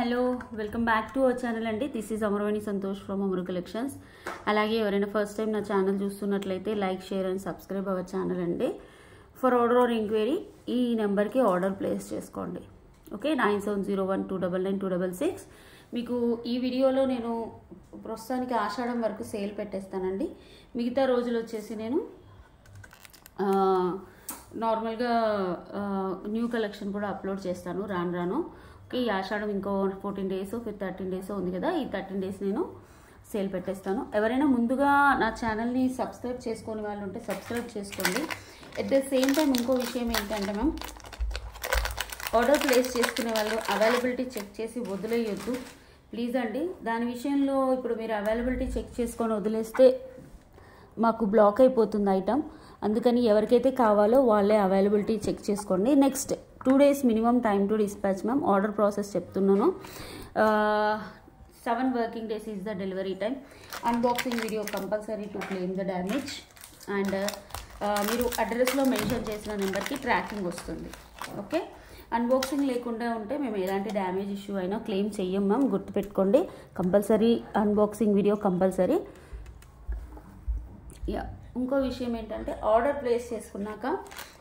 Hello welcome back to our channel అండి. This is Amaravani Santosh from Amaru collections. అలాగే ఎవరైనా first time నా ఛానల్ చూస్తున్నట్లయితే like, share and subscribe our channel అండి. ఫర్ ఆర్డర్ ఆర్ ఎంక్వైరీ ఈ నెంబర్కి ఆర్డర్ ప్లేస్ చేసుకోండి. ఓకే, 9701299266. మీకు ఈ వీడియోలో నేను ప్రస్తుతానికి ఆషాఢం వరకు సేల్ పెట్టేస్తానండి. మిగతా రోజులు వచ్చేసి నేను నార్మల్గా న్యూ కలెక్షన్ కూడా అప్లోడ్ చేస్తాను రాను. ఓకే, ఈ ఆషాఢం ఇంకో 14 డేస్ 13 డేస్ ఉంది కదా, ఈ 13 డేస్ నేను సేల్ పెట్టేస్తాను. ఎవరైనా ముందుగా నా ఛానల్ని సబ్స్క్రైబ్ చేసుకునే వాళ్ళు ఉంటే సబ్స్క్రైబ్ చేసుకోండి. ఎట్ ద సేమ్ టైం ఇంకో విషయం ఏంటంటే మ్యామ్, ఆర్డర్ ప్లేస్ చేసుకునే వాళ్ళు అవైలబిలిటీ చెక్ చేసి వదిలేయొద్దు ప్లీజ్ అండి. దాని విషయంలో ఇప్పుడు మీరు అవైలబిలిటీ చెక్ చేసుకొని వదిలేస్తే మాకు బ్లాక్ అయిపోతుంది ఐటమ్. అందుకని ఎవరికైతే కావాలో వాళ్ళే అవైలబిలిటీ చెక్ చేసుకోండి. Next 2 days minimum time to dispatch ma'am. Order process చెప్తున్నాను. 7 working days is the delivery time. Unboxing video compulsory to claim the damage. And మీరు అడ్రస్లో మెన్షన్ చేసిన నెంబర్కి ట్రాకింగ్ వస్తుంది. ఓకే, అన్బాక్సింగ్ లేకుండా ఉంటే మేము ఎలాంటి డ్యామేజ్ ఇష్యూ అయినా క్లెయిమ్ చెయ్యం మ్యామ్, గుర్తుపెట్టుకోండి. Compulsory unboxing video compulsory. ఇంకో విషయం ఏంటంటే, ఆర్డర్ ప్లేస్ చేసుకున్నాక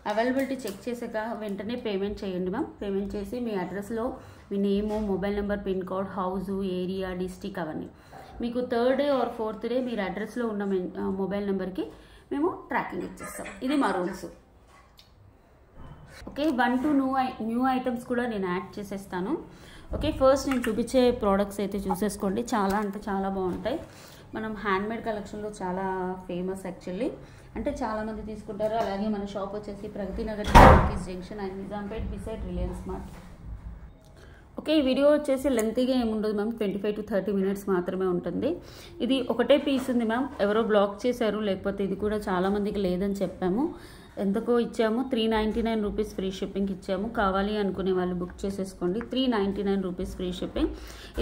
అవైలబిలిటీ చెక్ చేసాక వెంటనే పేమెంట్ చేయండి మ్యామ్. పేమెంట్ చేసి మీ అడ్రస్లో మీ name, mobile number, pin code, house, area, district అవన్నీ మీకు 3rd day or 4th day మీరు అడ్రస్లో ఉన్న మొబైల్ నెంబర్కి మేము ట్రాకింగ్ ఇచ్చేస్తాం. ఇది మా rules. Okay, 1 to new items కూడా నేను యాడ్ చేసేస్తాను. ఓకే, ఫస్ట్ నేను చూపించే ప్రోడక్ట్స్ అయితే చూసేసుకోండి. చాలా అంటే చాలా బాగుంటాయి. మనం హ్యాండ్మేడ్ కలెక్షన్లో చాలా ఫేమస్ యాక్చువల్లీ, అంటే చాలామంది తీసుకుంటారు. అలాగే మన షాప్ వచ్చేసి Pragathi Nagar junction and Nizampet beside Reliance Mart. Okay, ఈ వీడియో వచ్చేసి లెంతీగా ఏముండదు మ్యామ్, 25 to 30 minutes మాత్రమే ఉంటుంది. ఇది ఒకటే పీస్ ఉంది మ్యామ్, ఎవరో బ్లాక్ చేశారు, లేకపోతే ఇది కూడా చాలామందికి లేదని చెప్పాము. ఎంతకో ఇచ్చాము, 399 రూపీస్ ఫ్రీ షిప్పింగ్ ఇచ్చాము. కావాలి అనుకునే వాళ్ళు బుక్ చేసేసుకోండి. 399 రూపీస్ ఫ్రీ షిప్పింగ్.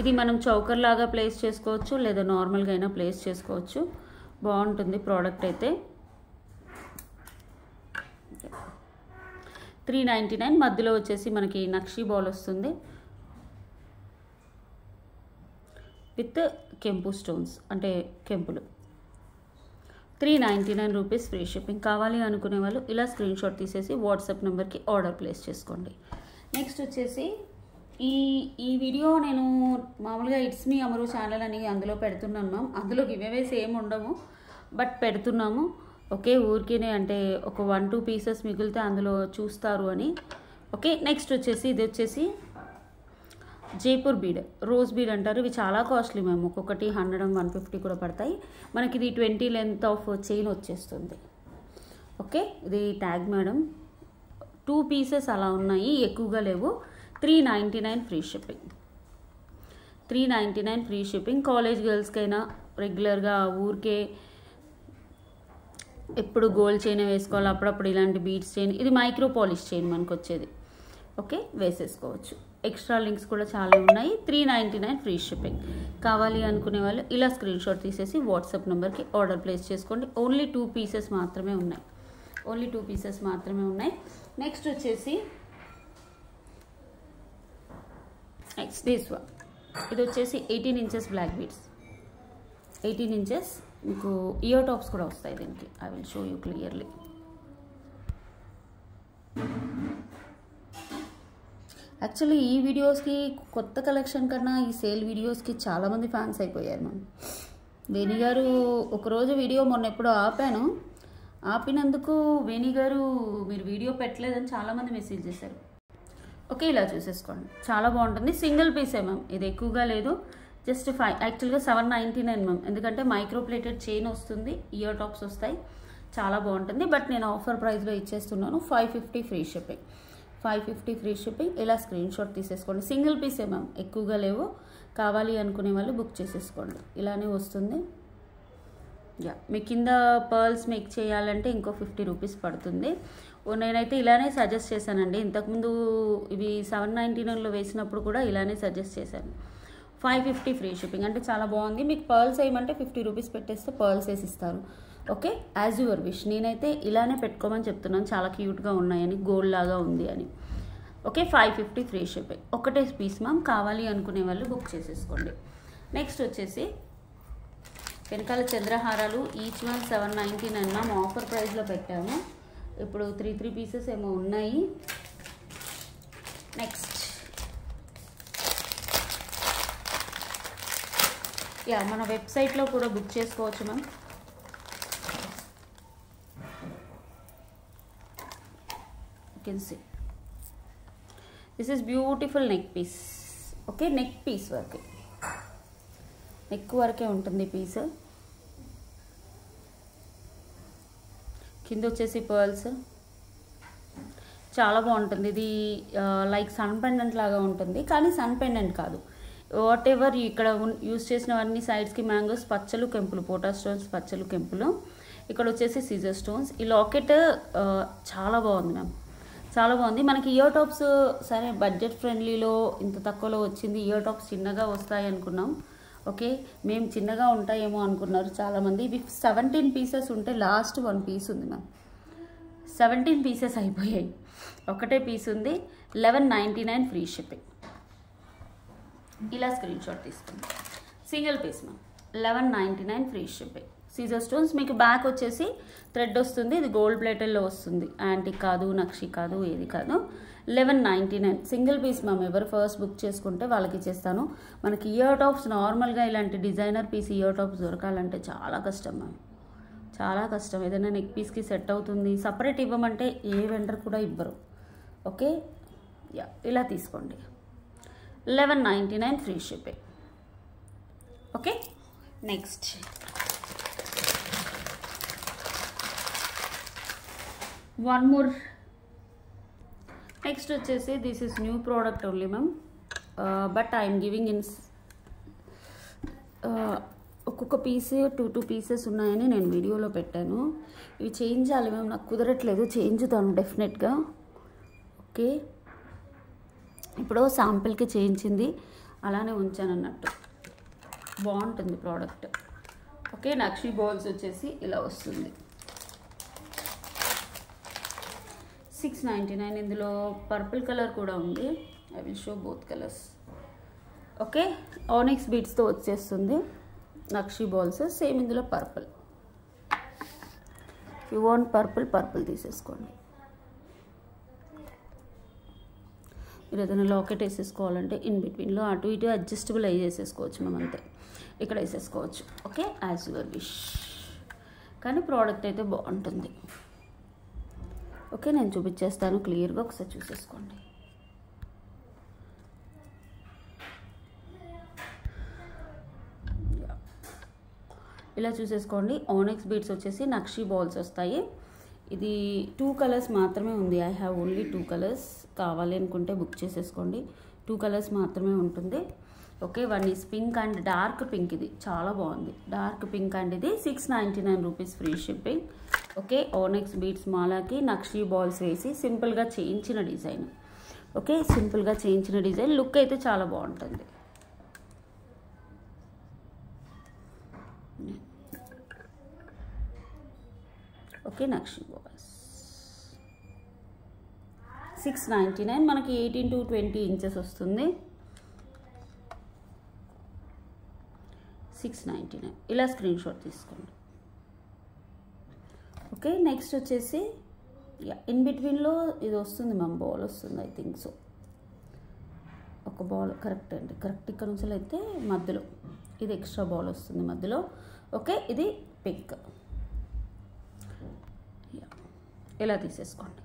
ఇది మనం చౌకర్ లాగా ప్లేస్ చేసుకోవచ్చు, లేదా నార్మల్గా అయినా ప్లేస్ చేసుకోవచ్చు. బాగుంటుంది ప్రోడక్ట్ అయితే. 399. మధ్యలో వచ్చేసి మనకి నక్షి బాల్ వస్తుంది విత్ కెంపు స్టోన్స్, అంటే కెంపులు. 399 రూపీస్ ఫ్రీ షిప్పింగ్. కావాలి అనుకునే వాళ్ళు ఇలా స్క్రీన్ షాట్ తీసేసి వాట్సాప్ నెంబర్కి ఆర్డర్ ప్లేస్ చేసుకోండి. నెక్స్ట్ వచ్చేసి ఈ వీడియో నేను మామూలుగా ఇట్స్ మీ అమరు ఛానల్ అని అందులో పెడుతున్నాను మ్యామ్. అందులో గివ్అవేస్ ఏమి ఉండవు, బట్ పెడుతున్నాము. ఓకే, ఊరికేనే అంటే ఒక 1-2 పీసెస్ మిగిలితే అందులో చూస్తారు అని. ఓకే, నెక్స్ట్ వచ్చేసి ఇది వచ్చేసి జైపూర్ బీడ్, రోజ్ బీడ్ అంటారు. ఇవి చాలా కాస్ట్లీ మ్యామ్, ఒక్కొక్కటి 100-150 కూడా పడతాయి. మనకి ఇది 20 లెంత్ ఆఫ్ చైన్ వచ్చేస్తుంది. ఓకే, ఇది ట్యాగ్ మేడం. 2 pieces అలా ఉన్నాయి, ఎక్కువగా లేవు. 399 free shipping. 399 free shipping. College గర్ల్స్కైనా రెగ్యులర్గా ఊరికే ఎప్పుడు గోల్డ్ చైన్ వేసుకోవాలి, అప్పుడప్పుడు ఇలాంటి బీడ్స్ చైన్, ఇది మైక్రో పాలిష్ చైన్ మనకు వచ్చేది. ఓకే, వేసేసుకోవచ్చు. ఎక్స్ట్రా లింక్స్ కూడా చాలా ఉన్నాయి. 399 ఫ్రీ షిప్పింగ్. కావాలి అనుకునే వాళ్ళు ఇలా స్క్రీన్ షాట్ తీసేసి వాట్సాప్ నెంబర్కి ఆర్డర్ ప్లేస్ చేసుకోండి. ఓన్లీ 2 pieces మాత్రమే ఉన్నాయి. నెక్స్ట్ వచ్చేసి దిస్ వన్. ఇది వచ్చేసి 18 inches బ్లాక్ బీడ్స్. 18 inches. మీకు ఇయర్ టాప్స్ కూడా వస్తాయి దీనికి. I will show you clearly. Actually ఈ వీడియోస్కి కొత్త కలెక్షన్ కన్నా ఈ సేల్ వీడియోస్కి చాలామంది ఫ్యాన్స్ అయిపోయారు మ్యామ్. వేణి గారు ఒకరోజు వీడియో మొన్న ఎప్పుడో ఆపినందుకు వేణి గారు మీరు వీడియో పెట్టలేదని చాలామంది మెసేజ్ చేశారు. ఓకే, ఇలా చూసేసుకోండి, చాలా బాగుంటుంది. సింగిల్ పీసే మ్యామ్, ఇది ఎక్కువగా లేదు. జస్ట్ 5, యాక్చువల్గా 799 మ్యామ్, ఎందుకంటే మైక్రో ప్లేటెడ్ చైన్ వస్తుంది, ఇయర్ టాప్స్ వస్తాయి, చాలా బాగుంటుంది. బట్ నేను ఆఫర్ ప్రైస్లో ఇచ్చేస్తున్నాను. 550 ఫ్రీ షిప్పింగ్. 550 free shipping. ఇలా స్క్రీన్ షాట్ తీసేసుకోండి. సింగిల్ పీసే మ్యామ్, ఎక్కువగా లేవు. కావాలి అనుకునే వాళ్ళు బుక్ చేసేసుకోండి. ఇలానే వస్తుంది. మీ కింద పర్ల్స్ మేక్ చేయాలంటే ఇంకో 50 రూపీస్ పడుతుంది. నేనైతే ఇలానే సజెస్ట్ చేశానండి. ఇంతకుముందు ఇవి 799లో వేసినప్పుడు కూడా ఇలానే సజెస్ట్ చేశాను. 550 ఫ్రీ షిప్పింగ్ అంటే చాలా బాగుంది. మీకు పర్ల్స్ వేయమంటే 50 రూపీస్ పెట్టేస్తే పర్ల్స్ వేసిస్తారు. Okay, as your wish. నేనైతే ఇలానే పెట్టుకోమని చెప్తున్నాను, చాలా క్యూట్గా ఉన్నాయని, గోల్డ్ లాగా ఉంది అని. Okay 550 free shipping. ఒకటే పీస్ మ్యామ్, కావాలి అనుకునే వాళ్ళు బుక్ చేసేసుకోండి. నెక్స్ట్ వచ్చేసి వెనకాల చంద్రహారాలు, ఈచ్ వన్ 799 మ్యామ్, ఆఫర్ ప్రైస్లో పెట్టాము. ఇప్పుడు 3 పీసెస్ ఏమో ఉన్నాయి. నెక్స్ట్ యా మన వెబ్సైట్లో కూడా బుక్ చేసుకోవచ్చు ma'am. You can see this is beautiful neck piece. Okay, neck piece వరకే, నెక్ వరకే ఉంటుంది పీస్. కింద వచ్చేసి పర్ల్స్, చాలా బాగుంటుంది. ఇది లైక్ సన్ పెండెంట్ లాగా ఉంటుంది, కానీ సన్ పెండెంట్ కాదు. వాట్ ఎవర్ ఇక్కడ యూజ్ చేసినవన్నీ సైడ్స్కి మ్యాంగోస్, పచ్చలు, కెంపులు, పోటా స్టోన్స్, పచ్చలు, కెంపులు. ఇక్కడ వచ్చేసి సీజర్ స్టోన్స్. ఈ లాకెట్ చాలా బాగుంది మ్యామ్, చాలా బాగుంది. మనకి ఇయర్ టాప్స్ సరే బడ్జెట్ ఫ్రెండ్లీలో ఇంత తక్కువలో వచ్చింది. ఇయర్ టాప్స్ చిన్నగా వస్తాయి అనుకున్నాం. ఓకే, మేము చిన్నగా ఉంటాయేమో అనుకున్నారు చాలామంది. ఇవి 17 పీసెస్ ఉంటే లాస్ట్ 1 పీస్ ఉంది మ్యామ్. 17 పీసెస్ అయిపోయాయి, ఒకటే పీస్ ఉంది. 1199 ఫ్రీ షిప్పింగ్. ఇలా స్క్రీన్ షాట్ తీసుకోండి. Single piece ma'am, 1199 free shipping. సీజర్ స్టోన్స్ మీకు బ్యాక్ వచ్చేసి థ్రెడ్ వస్తుంది. ఇది గోల్డ్ ప్లేటెల్లో వస్తుంది, యాంటిక్ కాదు, నక్షి కాదు, ఏది కాదు. 1199 సింగిల్ పీస్ మ్యామ్. ఎవరు ఫస్ట్ బుక్ చేసుకుంటే వాళ్ళకి ఇచ్చేస్తాను. మనకి ఇయర్ టాప్స్ నార్మల్గా ఇలాంటి డిజైనర్ పీస్ ఇయర్ టాప్స్ దొరకాలంటే చాలా కష్టం మ్యామ్, చాలా కష్టం. ఏదైనా నెక్ పీస్కి సెట్ అవుతుంది, సపరేట్ ఇవ్వమంటే ఏ వెండర్ కూడా ఇవ్వరు. ఓకే, యా ఇలా తీసుకోండి. 1199 free shipping. Okay, next one more. Next వచ్చేసి this is new product only ma'am, but I'm giving in ఒక్కొక్క పీస్ 2 పీసెస్ ఉన్నాయని నేను వీడియోలో పెట్టాను. ఇవి చేంజ్ చేయాలి మ్యామ్, నాకు కుదరట్లేదు. చేంజుతాను డెఫినెట్గా. ఓకే, ఇప్పుడు శాంపిల్కి చేయించింది అలానే ఉంచాను అన్నట్టు. బాగుంటుంది ప్రోడక్ట్. ఓకే, నక్షి బాల్స్ వచ్చేసి ఇలా వస్తుంది. 699. ఇందులో పర్పుల్ కలర్ కూడా ఉంది. I will show both colours. Okay, onyx బీడ్స్తో వచ్చేస్తుంది నక్షి బాల్స్. సేమ్ ఇందులో పర్పుల్. యూ వాంట్ పర్పుల్ తీసేసుకోండి. మీరు ఏదైనా లాకెట్ వేసేసుకోవాలంటే ఇన్ బిట్వీన్లో అటు ఇటు అడ్జస్టబుల్ అయ్యి చేసేసుకోవచ్చు మేము, అంతే. ఇక్కడ వేసేసుకోవచ్చు. Okay, as your wish. కానీ ప్రోడక్ట్ అయితే బాగుంటుంది. ఓకే, నేను చూపించేస్తాను క్లియర్గా, ఒకసారి చూసేసుకోండి. ఇలా చూసేసుకోండి. ఆనిక్స్ బీడ్స్ వచ్చేసి నక్షి బాల్స్ వస్తాయి. ఇది 2 కలర్స్ మాత్రమే ఉంది. I have only 2 colours. కావాలి అనుకుంటే బుక్ చేసేసుకోండి. 2 కలర్స్ మాత్రమే ఉంటుంది. Okay, 1 is pink and dark pink. ఇది చాలా బాగుంది, డార్క్ పింక్ అండ్ ఇది 699 rupees free shipping. Okay, onyx beads మాలాకి నక్షి బాల్స్ వేసి సింపుల్గా చేయించిన డిజైన్. ఓకే, సింపుల్గా చేయించిన డిజైన్. లుక్ అయితే చాలా బాగుంటుంది. ఓకే, నక్షి బాల్స్ 699. మనకి 18 to 20 ఇంచెస్ వస్తుంది. 699. ఇలా స్క్రీన్ షాట్ తీసుకోండి. ఓకే, నెక్స్ట్ వచ్చేసి ఇన్ బిట్వీన్లో ఇది వస్తుంది మ్యామ్, బాల్ వస్తుంది. I think so. ఒక బాల్ కరెక్ట్ అండి, కరెక్ట్. ఇక్కడ నుంచి అయితే మధ్యలో ఇది ఎక్స్ట్రా బాల్ వస్తుంది మధ్యలో. ఓకే, ఇది పింక్. ఇలా తీసేసుకోండి.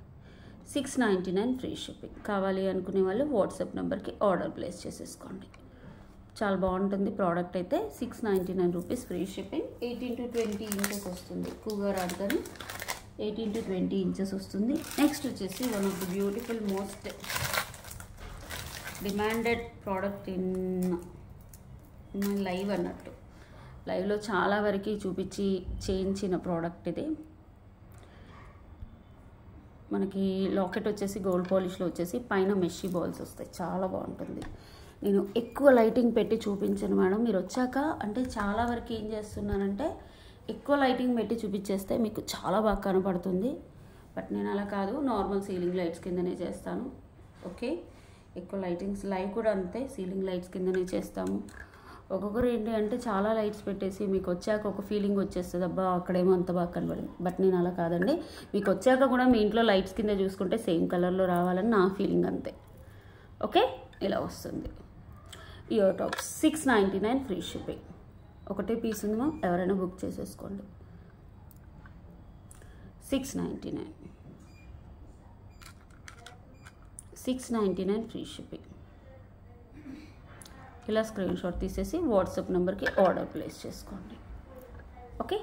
699 ఫ్రీ షిప్పింగ్. కావాలి అనుకునే వాళ్ళు వాట్సాప్ నెంబర్కి ఆర్డర్ ప్లేస్ చేసేసుకోండి. చాలా బాగుంటుంది ప్రోడక్ట్ అయితే. 699 rupees free shipping. 18 to 20 inches వస్తుంది. ఎక్కువగా రాదు కానీ 18 to 20 ఇంచెస్ వస్తుంది. నెక్స్ట్ వచ్చేసి one of the beautiful most demanded product in live అన్నట్టు. లైవ్లో చాలా వరకు చూపించి చేయించిన ప్రోడక్ట్ ఇది. మనకి లాకెట్ వచ్చేసి గోల్డ్ పాలిష్లో వచ్చేసి పైన మెషీ బాల్స్ వస్తాయి. చాలా బాగుంటుంది. నేను ఎక్కువ లైటింగ్ పెట్టి చూపించాను మేడం. మీరు వచ్చాక అంటే చాలా వరకు ఏం చేస్తున్నానంటే ఎక్కువ లైటింగ్ పెట్టి చూపించేస్తే మీకు చాలా బాగా కనపడుతుంది. బట్ నేను అలా కాదు, నార్మల్ సీలింగ్ లైట్స్ కిందనే చేస్తాను. ఓకే, ఎక్కువ లైటింగ్స్ లైవ్ కూడా అంతే, సీలింగ్ లైట్స్ కిందనే చేస్తాము. ఒక్కొక్కరు ఏంటి అంటే చాలా లైట్స్ పెట్టేసి మీకు వచ్చాక ఒక ఫీలింగ్ వచ్చేస్తుంది, అబ్బా అక్కడేమో అంత బాగా కనబడింది. బట్ నేను అలా కాదండి, మీకు వచ్చాక కూడా మీ ఇంట్లో లైట్స్ కింద చూసుకుంటే సేమ్ కలర్లో రావాలని నా ఫీలింగ్ అంతే. ఓకే, ఇలా వస్తుంది. Ear tops 699 free shipping. ఒకటే పీస్ ఉంది మ్యామ్, ఎవరైనా బుక్ చేసేసుకోండి. 699 ఫ్రీ షిప్పింగ్. ఇలా స్క్రీన్ షాట్ తీసేసి వాట్సాప్ నెంబర్కి ఆర్డర్ ప్లేస్ చేసుకోండి. ఓకే,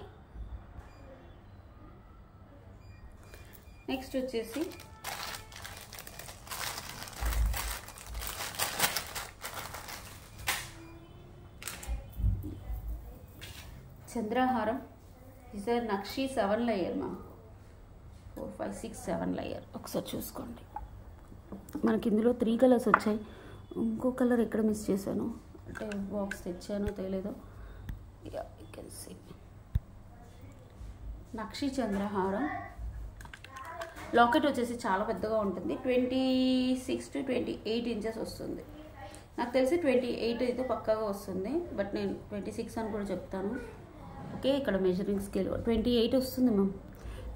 నెక్స్ట్ వచ్చేసి చంద్రహారం. ఇది నక్షి 7 లేయర్ మ్యామ్, 4, 5, 6, 7 లేయర్. ఒకసారి చూసుకోండి. మనకి ఇందులో 3 కలర్స్ వచ్చాయి. ఇంకో కలర్ ఎక్కడ మిస్ చేశాను అంటే బాక్స్ తెచ్చానో తెలియదో. యూ కెన్ సీ నక్షి చంద్రహారం. లాకెట్ వచ్చేసి చాలా పెద్దగా ఉంటుంది, 26 to 28 ఇంచెస్ వస్తుంది. నాకు తెలిసి 28 అయితే పక్కాగా వస్తుంది, బట్ నేను 26 అని కూడా చెప్తాను. ఓకే, ఇక్కడ మెజరింగ్ స్కేల్ 28 వస్తుంది మ్యామ్.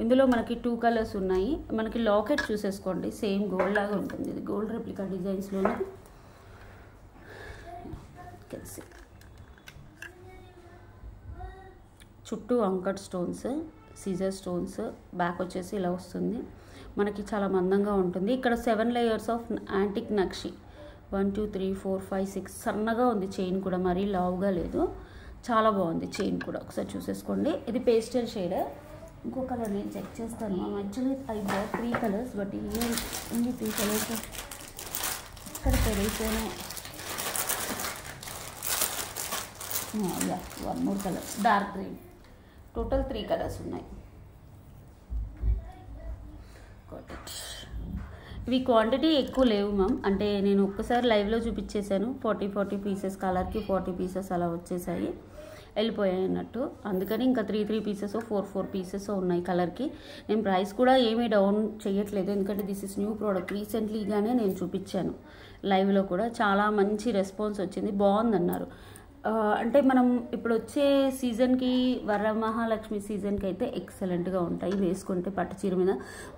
ఇందులో మనకి 2 కలర్స్ ఉన్నాయి. మనకి లాకెట్ చూసేసుకోండి, సేమ్ గోల్డ్ లాగా ఉంటుంది. ఇది గోల్డ్ రెప్లికా డిజైన్స్లోనే. చుట్టూ అంకట్ స్టోన్స్, సీజర్ స్టోన్స్, బ్యాక్ వచ్చేసి ఇలా వస్తుంది. మనకి చాలా మందంగా ఉంటుంది. ఇక్కడ 7 లేయర్స్ ఆఫ్ యాంటిక్ నక్షి. 1, 2, 3, 4, 5, 6 సన్నగా ఉంది. చైన్ కూడా మరీ లావుగా లేదు, చాలా బాగుంది చైన్ కూడా. ఒకసారి చూసేసుకోండి. ఇది పేస్టల్ షేడ్. ఇంకో కలర్ నేను చెక్ చేస్తాను. Actually I bought 3 colours, but ఇన్ని 3 కలర్స్ ఇక్కడ పెరిగితేనే. Yeah, 1 more colour, dark green. Total 3 colours ఉన్నాయి. ఇవి క్వాంటిటీ ఎక్కువ లేవు మ్యామ్, అంటే నేను ఒక్కసారి లైవ్లో చూపించేశాను. 40 పీసెస్, కలర్కి 40 పీసెస్ అలా వచ్చేసాయి, వెళ్ళిపోయాయి అన్నట్టు. అందుకని ఇంకా 3 పీసెస్ 4 పీసెస్ ఉన్నాయి కలర్కి. నేను ప్రైస్ కూడా ఏమీ డౌన్ చేయట్లేదు, ఎందుకంటే దిస్ ఇస్ న్యూ ప్రోడక్ట్. రీసెంట్లీగానే నేను చూపించాను లైవ్లో కూడా. చాలా మంచి రెస్పాన్స్ వచ్చింది, బాగుందన్నారు. అంటే మనం ఇప్పుడు వచ్చే సీజన్కి, వరమహాలక్ష్మి సీజన్కి అయితే ఎక్సలెంట్గా ఉంటాయి. వేసుకుంటే పట్టు చీర మీద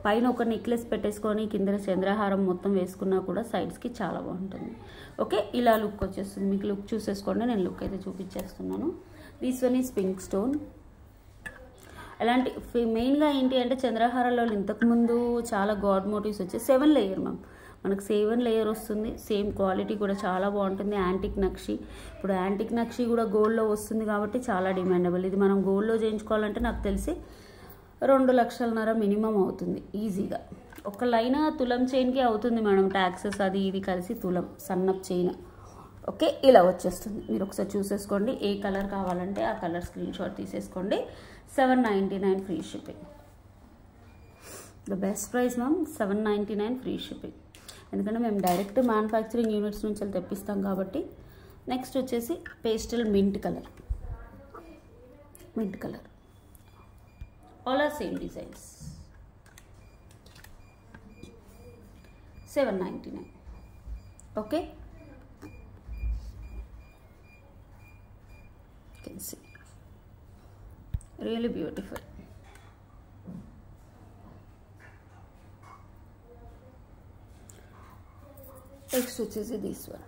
పైన ఒక నెక్లెస్ పెట్టేసుకొని కింద చంద్రహారం మొత్తం వేసుకున్నా కూడా సైడ్స్కి చాలా బాగుంటుంది. ఓకే, ఇలా లుక్ వచ్చేస్తుంది. మీకు లుక్ చూసేసుకోండి, నేను లుక్ అయితే చూపించేస్తున్నాను. This one is pink stone. అలాంటి మెయిన్గా ఏంటి అంటే చంద్రహారాల్లో ఇంతకుముందు చాలా గాడ్ మోటివ్స్ వచ్చాయి. 7 లేయర్ మ్యామ్, మనకు 7 లేయర్ వస్తుంది. సేమ్ క్వాలిటీ కూడా చాలా బాగుంటుంది. యాంటిక్ నక్షి, ఇప్పుడు యాంటిక్ నక్షి కూడా గోల్డ్లో వస్తుంది కాబట్టి చాలా డిమాండబుల్. ఇది మనం గోల్డ్లో చేయించుకోవాలంటే నాకు తెలిసి 2 లక్షలన్నర మినిమం అవుతుంది ఈజీగా. ఒక లైన్ తులం చైన్కి అవుతుంది మేడం, ట్యాక్సెస్ అది ఇది కలిసి తులం సన్నప్ చైన్. ఓకే, ఇలా వచ్చేస్తుంది. మీరు ఒకసారి చూసేసుకోండి. ఏ కలర్ కావాలంటే ఆ కలర్ స్క్రీన్ షాట్ తీసేసుకోండి. 799 free shipping. The best price ma'am, 799 free shipping. ఎందుకంటే మేము డైరెక్ట్ మ్యానుఫ్యాక్చరింగ్ యూనిట్స్ నుంచి తెప్పిస్తాం కాబట్టి. నెక్స్ట్ వచ్చేసి pastel mint colour. All are same designs. 799. Okay, can see really beautiful. Next వచ్చేసి this one.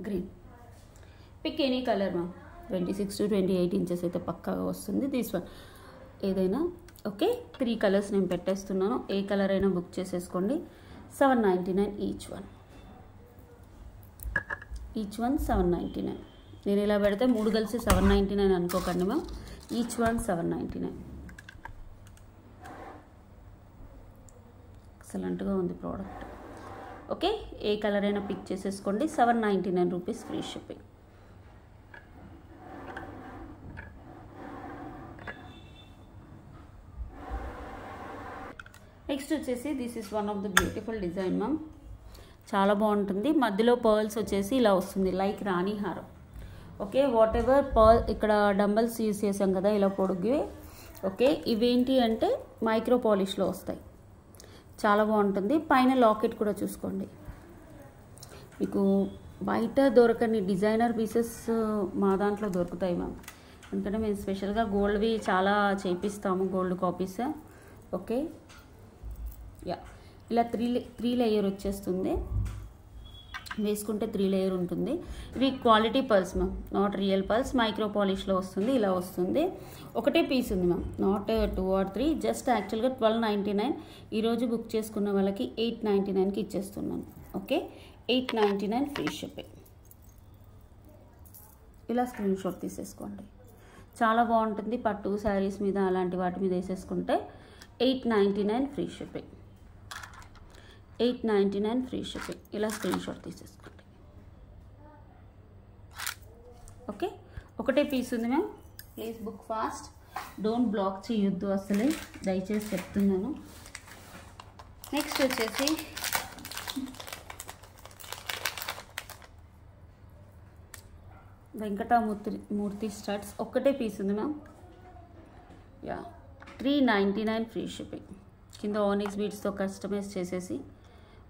Green. Pick any colour ma'am, 26 to 28 inches అయితే పక్కాగా వస్తుంది. This one ఏదైనా. ఓకే, 3 కలర్స్ నేను పెట్టేస్తున్నాను. ఏ కలర్ అయినా బుక్ చేసేసుకోండి. 799 ఈచ్ వన్. 799. నేను ఇలా పెడితే 3 కలిసి 799 అనుకోకండి మ్యామ్. Each one 799. ఎక్సలెంట్గా ఉంది ప్రోడక్ట్. ఓకే, ఏ కలర్ అయినా పిక్ చేసేసుకోండి. 799 రూపీస్ ఫ్రీ షిప్పింగ్. నెక్స్ట్ వచ్చేసి this is one of the beautiful design ma'am, చాలా బాగుంటుంది. మధ్యలో పర్ల్స్ వచ్చేసి ఇలా వస్తుంది, లైక్ రాణి హారం. ఓకే, వాట్ ఎవర్ పర్ల్ ఇక్కడ డంబల్స్ యూస్ చేసాం కదా ఇలా పొడుగువి. ఓకే, ఇవేంటి అంటే మైక్రో పాలిష్లో వస్తాయి, చాలా బాగుంటుంది. పైన లాకెట్ కూడా చూసుకోండి, మీకు బయట దొరకని డిజైనర్ పీసెస్ మా దాంట్లో దొరుకుతాయి మ్యామ్. ఎందుకంటే మేము స్పెషల్గా గోల్డ్వి చాలా చేపిస్తాము, గోల్డ్ కాపీస్. ఓకే, యా ఇలా త్రీ లేయర్ వచ్చేస్తుంది, వేసుకుంటే 3 లేయర్ ఉంటుంది. ఇవి quality pearls ma'am, not real pearls, micro పాలిష్లో వస్తుంది. ఇలా వస్తుంది, ఒకటే పీస్ ఉంది మ్యామ్, నాట్ 2 or 3, జస్ట్ యాక్చువల్గా 1299. ఈరోజు బుక్ చేసుకున్న వాళ్ళకి 899కి ఇచ్చేస్తున్నాను. Okay, 899 free shipping. ఇలా స్క్రీన్ షాట్ తీసేసుకోండి, చాలా బాగుంటుంది. పట్టు శారీస్ మీద అలాంటి వాటి మీద వేసేసుకుంటే 899 ఫ్రీ షిప్పింగ్. 899 free shipping. ఇలా స్క్రీన్ షాట్ తీసేసుకోండి. ఓకే, ఒకటే పీస్ ఉంది ma'am, please book fast, don't block చేయొద్దు అసలే, దయచేసి చెప్తున్నాను. నెక్స్ట్ వచ్చేసి వెంకటమూర్తి స్టడ్స్, ఒక్కటే పీస్ ఉంది మ్యామ్. Yeah 399 free shipping. కింద ఓనిక్స్ బీడ్స్తో కస్టమైజ్ చేసేసి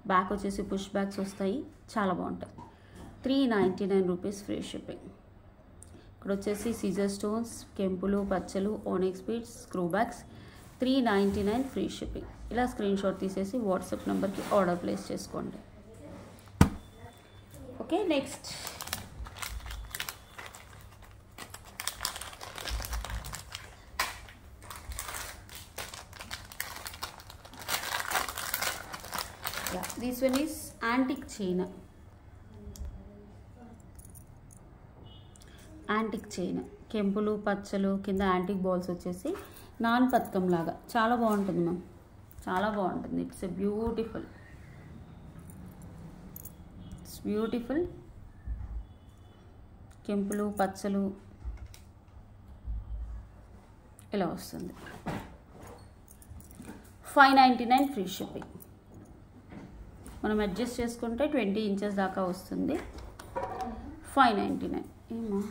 బ్యాక్ వచ్చేసి పుష్ బ్యాగ్స్ వస్తాయి, చాలా బాగుంటాయి. 399 రూపీస్ ఫ్రీ షిప్పింగ్. ఇక్కడ వచ్చేసి సీజర్ స్టోన్స్, కెంపులు, పచ్చలు, onyx beads, screw bags, 399 free shipping. ఇలా స్క్రీన్ షాట్ తీసేసి వాట్సాప్ నెంబర్కి ఆర్డర్ ప్లేస్ చేసుకోండి. Okay, next this one is antique chain. Antique chain, కెంపులు, పచ్చలు, కింద యాంటిక్ బాల్స్ వచ్చేసి నాన్ పథకం లాగా, చాలా బాగుంటుంది మ్యామ్, చాలా బాగుంటుంది. ఇట్స్ బ్యూటిఫుల్ కెంపులు, పచ్చలు ఇలా వస్తుంది. 599 ఫ్రీ షిప్పింగ్. మనం అడ్జస్ట్ చేసుకుంటే 20 ఇంచెస్ దాకా వస్తుంది. 599. ఏమా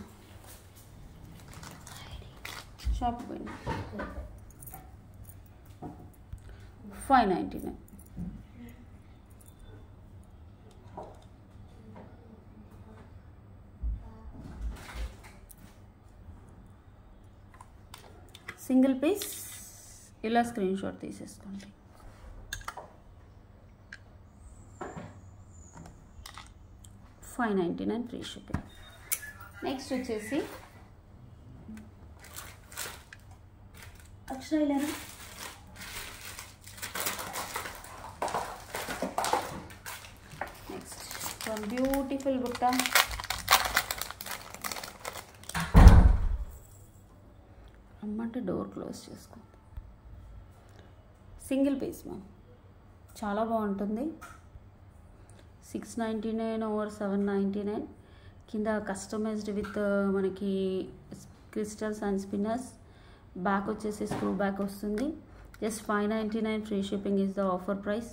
షాప్ పోయినా 599. Single piece. ఇలా స్క్రీన్ షాట్ తీసేసుకోండి. 599 ఫ్రీ షిప్పింగ్. నెక్స్ట్ వచ్చేసి అక్షర ఇలానా నెక్స్ట్ వన్ బ్యూటిఫుల్ బుట్ట. అమ్మంటే డోర్ క్లోజ్ చేసుకోండి. సింగిల్ పీస్ మ్యామ్, చాలా బాగుంటుంది. 699 or 799. కింద కస్టమైజ్డ్ విత్ మనకి క్రిస్టల్స్ అండ్ స్పిన్నర్స్. బ్యాక్ వచ్చేసి స్క్రూ బ్యాక్ వస్తుంది. Just 599 free shipping is the offer price.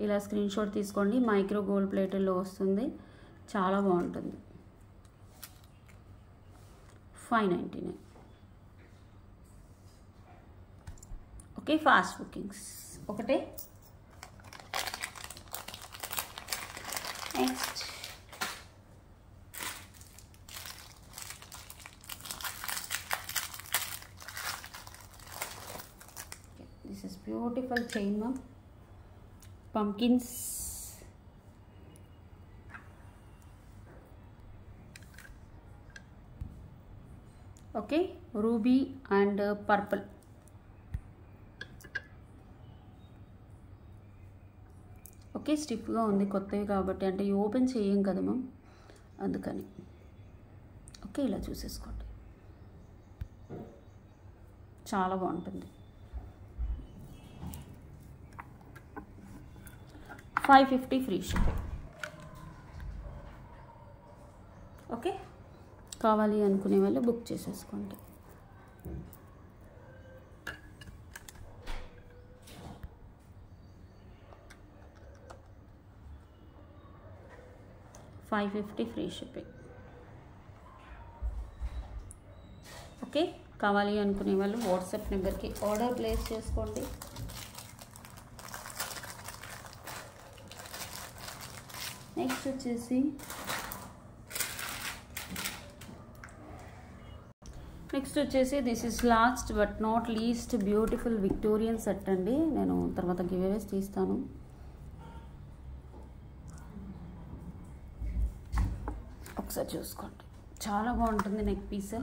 ఇలా స్క్రీన్ షాట్ తీసుకోండి. మైక్రో గోల్డ్ ప్లేటెడ్లో వస్తుంది, చాలా బాగుంటుంది. 599. ఓకే, ఫాస్ట్ బుకింగ్స్ ఒకటే. Next this is beautiful chain ma'am, pumpkins. Okay, ruby and purple. Okay, స్టిఫ్గా ఉంది, కొత్తవి కాబట్టి, అంటే ఓపెన్ చేయం కదా మ్యామ్, అందుకని. ఓకే, ఇలా చూసేసుకోండి, చాలా బాగుంటుంది. 550 ఫ్రీ షిప్పింగ్. ఓకే, కావాలి అనుకునే వాళ్ళు బుక్ చేసేసుకోండి. $550 ఫ్రీ షిప్పింగ్. ఓకే, కావాలి అనుకునే వాళ్ళు వాట్సాప్ నెంబర్కి ఆర్డర్ ప్లేస్ చేసుకోండి. నెక్స్ట్ వచ్చేసి this is last but not least beautiful Victorian set అండి. నేను తర్వాత గివ్అవేస్ తీస్తాను. ఒకసారి చూసుకోండి, చాలా బాగుంటుంది నెక్ పీస్.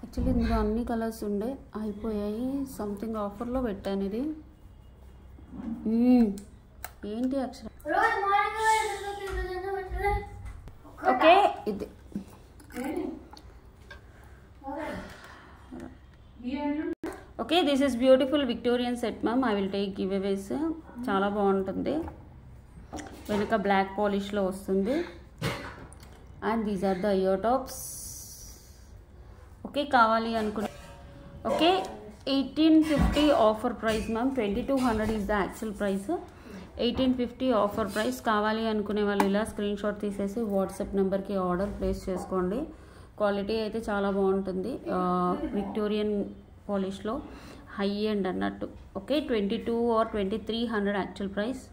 యాక్చువల్లీ ఇందులో అన్ని కలర్స్ ఉండే అయిపోయాయి, సంథింగ్ ఆఫర్లో పెట్టాను ఇది. ఏంటి అక్షరం, ఓకే ఇది okay this is beautiful Victorian set ma'am. I will take giveaways. చాలా బాగుంటుంది, వెనుక బ్లాక్ పాలిష్లో వస్తుంది. And these are the ear tops. Okay, కావాలి అనుకున్న okay 1850 offer price ma'am. 2200 is the actual price. 1850 offer price. కావాలి అనుకునే వాళ్ళు ఇలా స్క్రీన్ షాట్ తీసేసి వాట్సాప్ నెంబర్కి ఆర్డర్ ప్లేస్ చేసుకోండి. క్వాలిటీ అయితే చాలా బాగుంటుంది, విక్టోరియన్ పాలిష్లో హై ఎండ్ అన్నట్టు. Okay, 22 or 2300 actual price.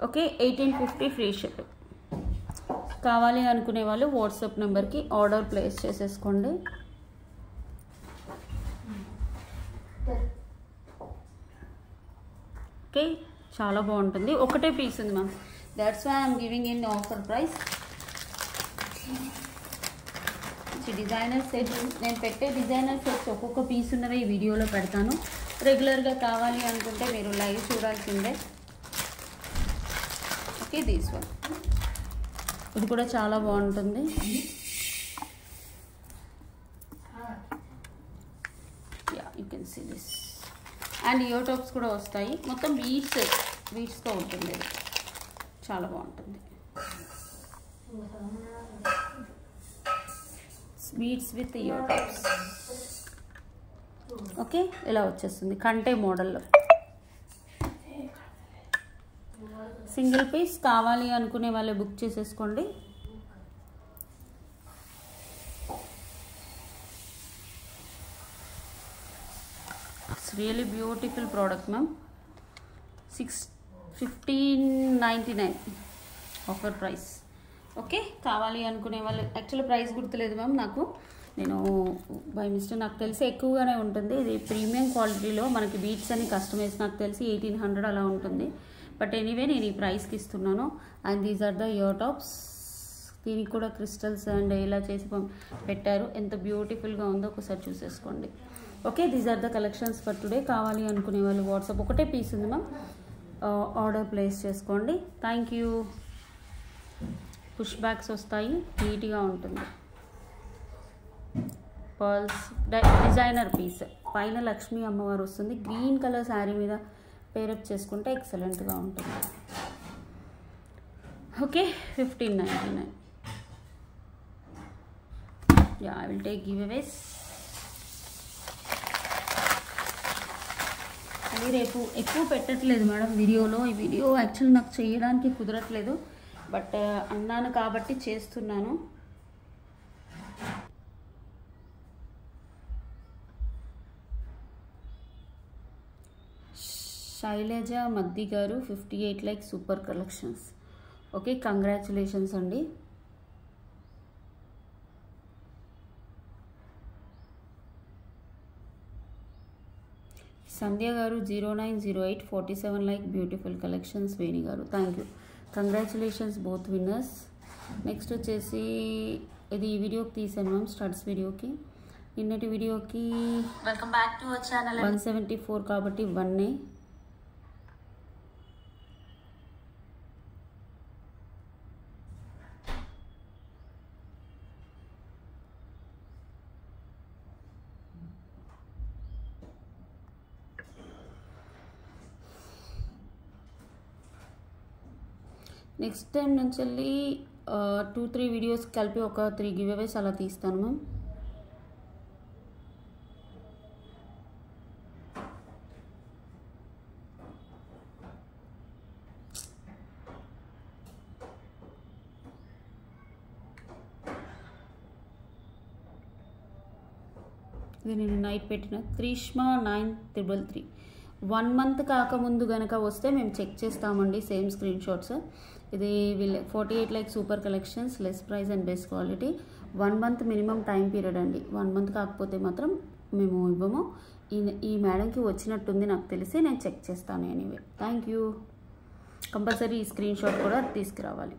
Okay, 1850 free shipping. కావాలి అనుకునే వాళ్ళు వాట్సాప్ నెంబర్కి ఆర్డర్ ప్లేస్ చేసేసుకోండి. ఓకే, చాలా బాగుంటుంది. ఒకటే పీస్ ఉంది ma'am, that's why I'm giving in offer price. Designer set, నేను పెట్టే డిజైనర్ సెట్స్ ఒక్కొక్క పీస్ ఉన్నవి ఈ వీడియోలో పెడతాను. రెగ్యులర్గా కావాలి అనుకుంటే మీరు లైవ్ చూడాల్సిందే. ఓకే, దీస్ వన్ ఇది కూడా చాలా బాగుంటుంది. Yeah, you can see this. And ear tops కూడా వస్తాయి, మొత్తం బీడ్స్తో ఉంటుంది, చాలా బాగుంటుంది. Beads with ear tops. Okay, ఇలా వచ్చేస్తుంది కంటే మోడల్లో. Single piece. కావాలి అనుకునే వాళ్ళు బుక్ చేసేసుకోండి. It's really beautiful product ma'am. 1599 offer price. Okay, కావాలి అనుకునే వాళ్ళు, యాక్చువల్లీ ప్రైస్ గుర్తులేదు మ్యామ్ నాకు, నేను బై మిస్టేక్, నాకు తెలిసి ఎక్కువగానే ఉంటుంది. ఇది ప్రీమియం క్వాలిటీలో మనకి బీట్స్ అని కస్టమైజ్, నాకు తెలిసి 1800 అలా ఉంటుంది. బట్ ఎనీవే నేను ఈ ప్రైస్కి ఇస్తున్నాను. And these are the ear tops. దీనికి కూడా క్రిస్టల్స్ అండ్ ఇలా చేసి పెట్టారు, ఎంత బ్యూటిఫుల్గా ఉందో ఒకసారి చూసేసుకోండి. Okay, these are the collections for today. కావాలి అనుకునే వాళ్ళు వాట్సాప్, ఒకటే పీస్ ఉంది మ్యామ్, ఆర్డర్ ప్లేస్ చేసుకోండి. Thank you. పుష్ బ్యాగ్స్ వస్తాయి, నీట్గా ఉంటుంది. పర్ల్స్ డిజైనర్ పీస్, పైన లక్ష్మీ అమ్మవారు వస్తుంది. గ్రీన్ కలర్ శారీ మీద పేరప్ చేసుకుంటే ఎక్సలెంట్గా ఉంటుంది. Okay, 1599. Yeah, I will take giveaways. అది రేపు ఎక్కువ పెట్టట్లేదు మేడం వీడియోలో. ఈ వీడియో యాక్చువల్ నాకు చేయడానికి కుదరట్లేదు, బట్ అన్నాను కాబట్టి చేస్తున్నాను. శైలజ మద్ది గారు 58 like super collections. Okay, congratulations అండి. సంధ్య గారు 0908 47 లైక్ బ్యూటిఫుల్ కలెక్షన్స్. వేణి గారు thank you, congratulations both winners. Next వచ్చేసి ఇది ఈ వీడియోకి తీసాను మ్యామ్, స్టడ్స్ వీడియోకి. నిన్నటి వీడియోకి welcome back to our channel. 174 కాబట్టి 1 నెక్స్ట్ టైం నుంచి వెళ్ళి 2-3 వీడియోస్ కలిపి ఒక 3 గివ్ అవేస్ అలా తీస్తాను మ్యామ్. ఇది నేను నైట్ పెట్టిన త్రిష్మా 9333. 1 month కాకముందు కనుక వస్తే మేము చెక్ చేస్తామండి సేమ్ స్క్రీన్ షాట్స్. ఇది 48 like super collections, less price and best quality. 1 month minimum time period అండి. 1 month కాకపోతే మాత్రం మేము ఇవ్వము. ఈ మేడంకి వచ్చినట్టుంది నాకు తెలిసి, నేను చెక్ చేస్తాను. Anyway thank you. కంపల్సరీ ఈ స్క్రీన్ షాట్ కూడా తీసుకురావాలి.